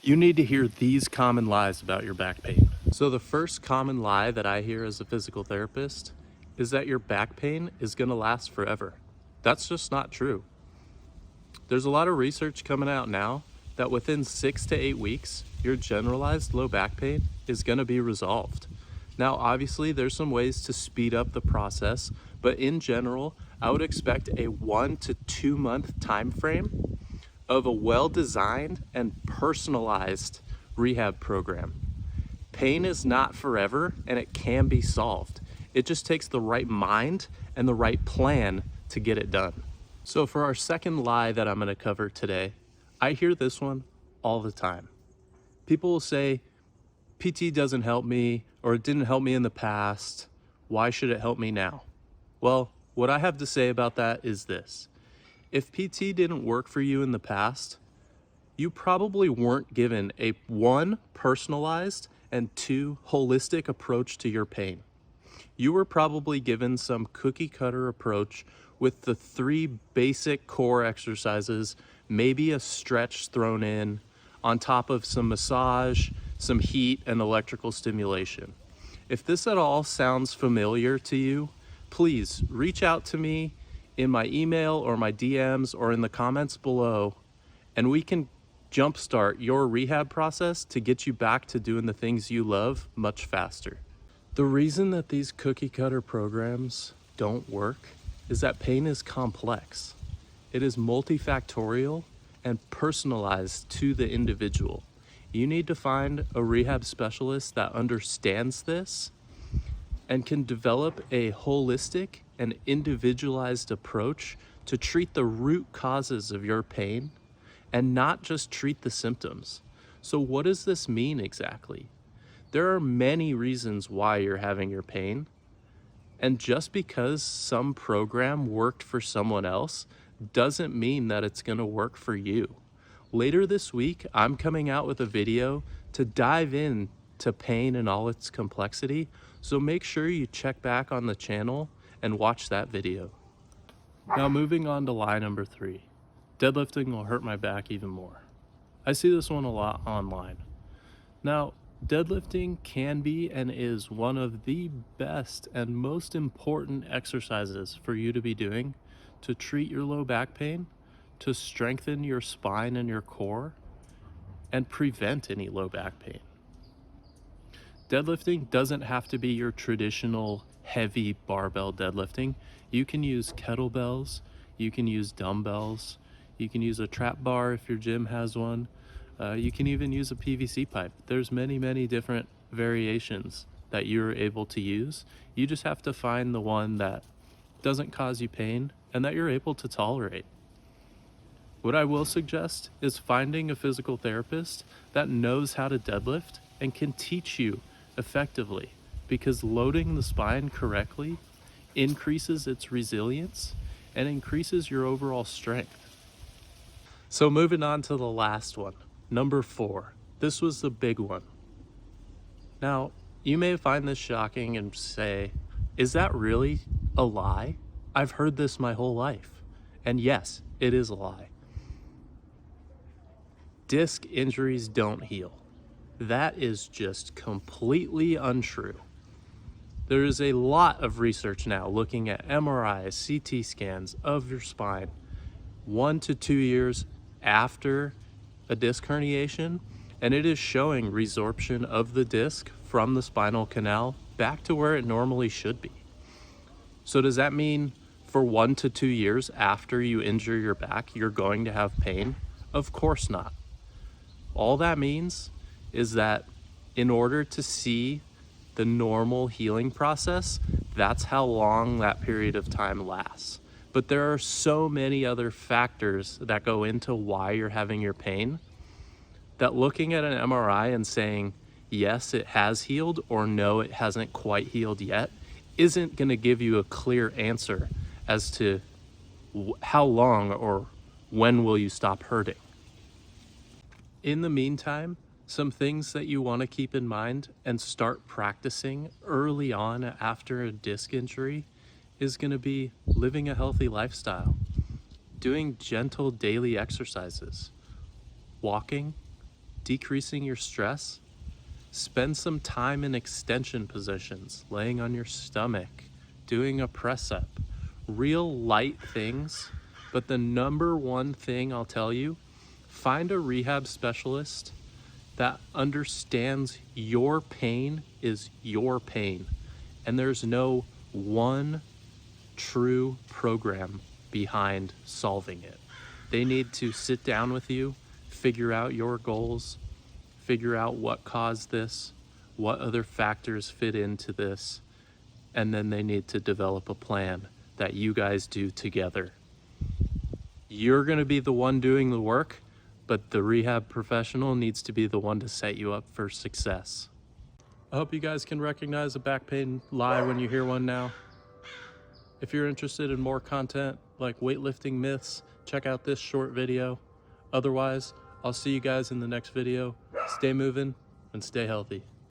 You need to hear these common lies about your back pain. So the first common lie that I hear as a physical therapist is that your back pain is going to last forever. That's just not true. There's a lot of research coming out now that within 6 to 8 weeks, your generalized low back pain is going to be resolved. Now, obviously, there's some ways to speed up the process, but in general, I would expect a 1 to 2 month time frame of a well-designed and personalized rehab program. Pain is not forever and it can be solved. It just takes the right mind and the right plan to get it done. So for our second lie that I'm going to cover today, I hear this one all the time. People will say, PT doesn't help me, or it didn't help me in the past. Why should it help me now? Well, what I have to say about that is this. If PT didn't work for you in the past, you probably weren't given a 1, personalized, and 2, holistic approach to your pain. You were probably given some cookie cutter approach with the 3 basic core exercises, maybe a stretch thrown in, on top of some massage, some heat, and electrical stimulation. If this at all sounds familiar to you, please reach out to me in my email or my DMs or in the comments below, and we can jumpstart your rehab process to get you back to doing the things you love much faster. The reason that these cookie cutter programs don't work is that pain is complex. It is multifactorial and personalized to the individual. You need to find a rehab specialist that understands this and can develop a holistic and individualized approach to treat the root causes of your pain and not just treat the symptoms. So what does this mean exactly? There are many reasons why you're having your pain, and just because some program worked for someone else doesn't mean that it's going to work for you. Later this week, I'm coming out with a video to dive in to pain and all its complexity, so make sure you check back on the channel and watch that video. Now moving on to lie number 3. Deadlifting will hurt my back even more. I see this one a lot online. Now, deadlifting can be and is one of the best and most important exercises for you to be doing to treat your low back pain, to strengthen your spine and your core, and prevent any low back pain. Deadlifting doesn't have to be your traditional heavy barbell deadlifting. You can use kettlebells, you can use dumbbells, you can use a trap bar if your gym has one. You can even use a PVC pipe. There's many different variations that you're able to use. You just have to find the one that doesn't cause you pain and that you're able to tolerate. What I will suggest is finding a physical therapist that knows how to deadlift and can teach you effectively, because loading the spine correctly increases its resilience and increases your overall strength. So moving on to the last one, number 4. This was the big one. Now, you may find this shocking and say, is that really a lie? I've heard this my whole life. And yes, it is a lie. Disc injuries don't heal. That is just completely untrue. There is a lot of research now looking at MRIs, CT scans of your spine 1 to 2 years after a disc herniation, and it is showing resorption of the disc from the spinal canal back to where it normally should be. So does that mean for 1 to 2 years after you injure your back, you're going to have pain? Of course not. All that means is that in order to see the normal healing process, that's how long that period of time lasts. But there are so many other factors that go into why you're having your pain that looking at an MRI and saying, yes, it has healed, or no, it hasn't quite healed yet, isn't going to give you a clear answer as to how long or when will you stop hurting. In the meantime, some things that you want to keep in mind and start practicing early on after a disc injury is going to be living a healthy lifestyle, doing gentle daily exercises, walking, decreasing your stress, spend some time in extension positions, laying on your stomach, doing a press up, real light things. But the number one thing I'll tell you, find a rehab specialist that understands your pain is your pain. And there's no one true program behind solving it. They need to sit down with you, figure out your goals, figure out what caused this, what other factors fit into this, and then they need to develop a plan that you guys do together. You're going to be the one doing the work, but the rehab professional needs to be the one to set you up for success. I hope you guys can recognize a back pain lie when you hear one now. If you're interested in more content like weightlifting myths, check out this short video. Otherwise, I'll see you guys in the next video. Stay moving and stay healthy.